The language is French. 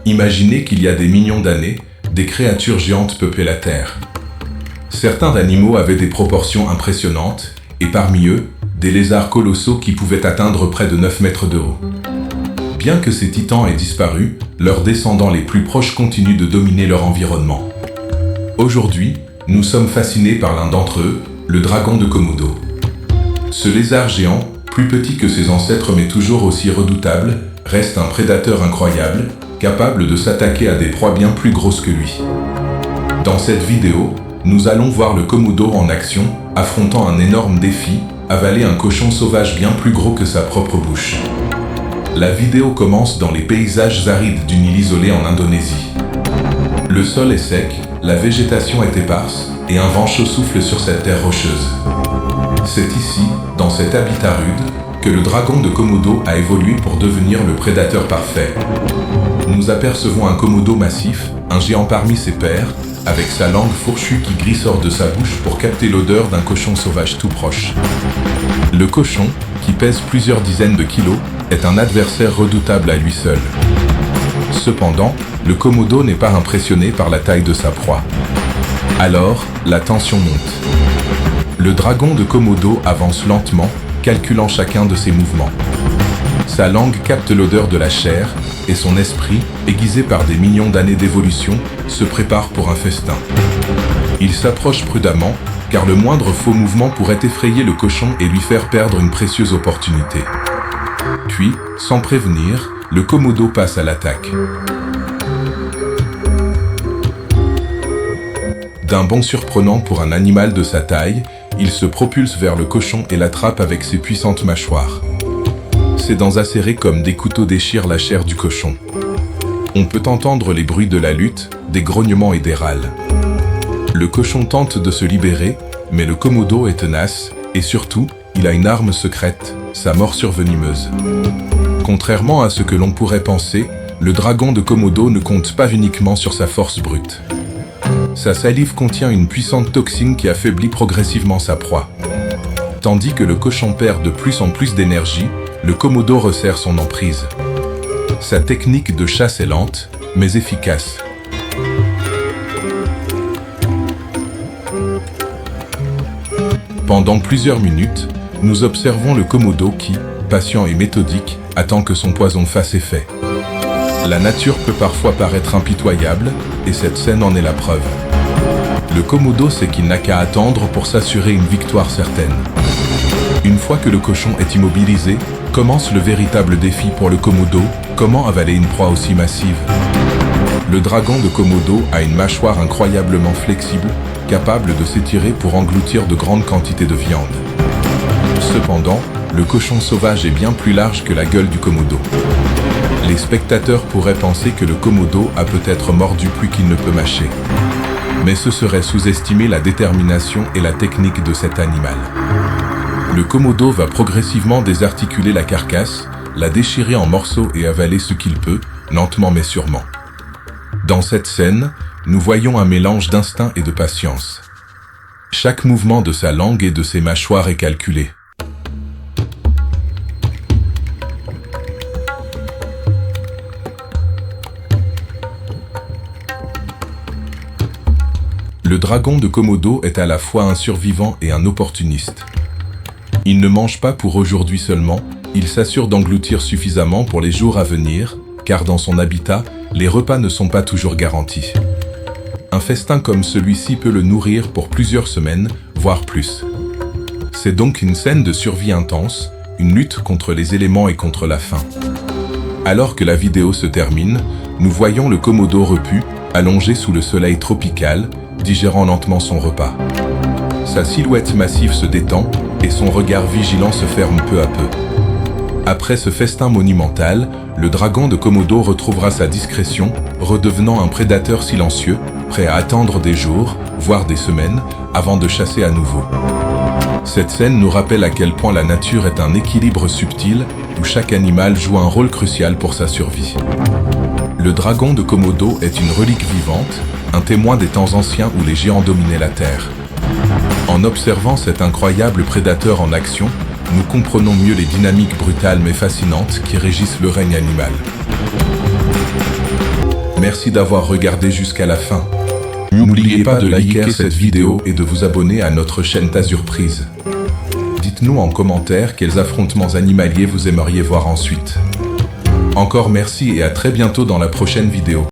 Imaginez qu'il y a des millions d'années, des créatures géantes peuplaient la Terre. Certains animaux avaient des proportions impressionnantes, et parmi eux, des lézards colossaux qui pouvaient atteindre près de 9 mètres de haut. Bien que ces titans aient disparu, leurs descendants les plus proches continuent de dominer leur environnement. Aujourd'hui, nous sommes fascinés par l'un d'entre eux, le dragon de Komodo. Ce lézard géant, plus petit que ses ancêtres mais toujours aussi redoutable, reste un prédateur incroyable, capable de s'attaquer à des proies bien plus grosses que lui. Dans cette vidéo, nous allons voir le Komodo en action, affrontant un énorme défi, avaler un cochon sauvage bien plus gros que sa propre bouche. La vidéo commence dans les paysages arides d'une île isolée en Indonésie. Le sol est sec, la végétation est éparse, et un vent chaud souffle sur cette terre rocheuse. C'est ici, dans cet habitat rude, que le dragon de Komodo a évolué pour devenir le prédateur parfait. Nous apercevons un Komodo massif, un géant parmi ses pairs, avec sa langue fourchue qui glisse hors de sa bouche pour capter l'odeur d'un cochon sauvage tout proche. Le cochon, qui pèse plusieurs dizaines de kilos, est un adversaire redoutable à lui seul. Cependant, le Komodo n'est pas impressionné par la taille de sa proie. Alors, la tension monte. Le dragon de Komodo avance lentement, calculant chacun de ses mouvements. Sa langue capte l'odeur de la chair, et son esprit, aiguisé par des millions d'années d'évolution, se prépare pour un festin. Il s'approche prudemment, car le moindre faux mouvement pourrait effrayer le cochon et lui faire perdre une précieuse opportunité. Puis, sans prévenir, le Komodo passe à l'attaque. D'un bond surprenant pour un animal de sa taille, il se propulse vers le cochon et l'attrape avec ses puissantes mâchoires. Ses dents acérées comme des couteaux déchirent la chair du cochon. On peut entendre les bruits de la lutte, des grognements et des râles. Le cochon tente de se libérer, mais le Komodo est tenace, et surtout, il a une arme secrète, sa morsure venimeuse. Contrairement à ce que l'on pourrait penser, le dragon de Komodo ne compte pas uniquement sur sa force brute. Sa salive contient une puissante toxine qui affaiblit progressivement sa proie. Tandis que le cochon perd de plus en plus d'énergie, le Komodo resserre son emprise. Sa technique de chasse est lente, mais efficace. Pendant plusieurs minutes, nous observons le Komodo qui, patient et méthodique, attend que son poison fasse effet. La nature peut parfois paraître impitoyable, et cette scène en est la preuve. Le Komodo sait qu'il n'a qu'à attendre pour s'assurer une victoire certaine. Une fois que le cochon est immobilisé, commence le véritable défi pour le Komodo, comment avaler une proie aussi massive. Le dragon de Komodo a une mâchoire incroyablement flexible, capable de s'étirer pour engloutir de grandes quantités de viande. Cependant, le cochon sauvage est bien plus large que la gueule du Komodo. Les spectateurs pourraient penser que le Komodo a peut-être mordu plus qu'il ne peut mâcher. Mais ce serait sous-estimer la détermination et la technique de cet animal. Le Komodo va progressivement désarticuler la carcasse, la déchirer en morceaux et avaler ce qu'il peut, lentement mais sûrement. Dans cette scène, nous voyons un mélange d'instinct et de patience. Chaque mouvement de sa langue et de ses mâchoires est calculé. Le dragon de Komodo est à la fois un survivant et un opportuniste. Il ne mange pas pour aujourd'hui seulement, il s'assure d'engloutir suffisamment pour les jours à venir, car dans son habitat, les repas ne sont pas toujours garantis. Un festin comme celui-ci peut le nourrir pour plusieurs semaines, voire plus. C'est donc une scène de survie intense, une lutte contre les éléments et contre la faim. Alors que la vidéo se termine, nous voyons le Komodo repu, allongé sous le soleil tropical, digérant lentement son repas. Sa silhouette massive se détend et son regard vigilant se ferme peu à peu. Après ce festin monumental, le dragon de Komodo retrouvera sa discrétion, redevenant un prédateur silencieux, prêt à attendre des jours, voire des semaines, avant de chasser à nouveau. Cette scène nous rappelle à quel point la nature est un équilibre subtil, où chaque animal joue un rôle crucial pour sa survie. Le dragon de Komodo est une relique vivante, un témoin des temps anciens où les géants dominaient la Terre. En observant cet incroyable prédateur en action, nous comprenons mieux les dynamiques brutales mais fascinantes qui régissent le règne animal. Merci d'avoir regardé jusqu'à la fin. N'oubliez pas de liker cette vidéo et de vous abonner à notre chaîne Tazurprise. Dites-nous en commentaire quels affrontements animaliers vous aimeriez voir ensuite. Encore merci et à très bientôt dans la prochaine vidéo.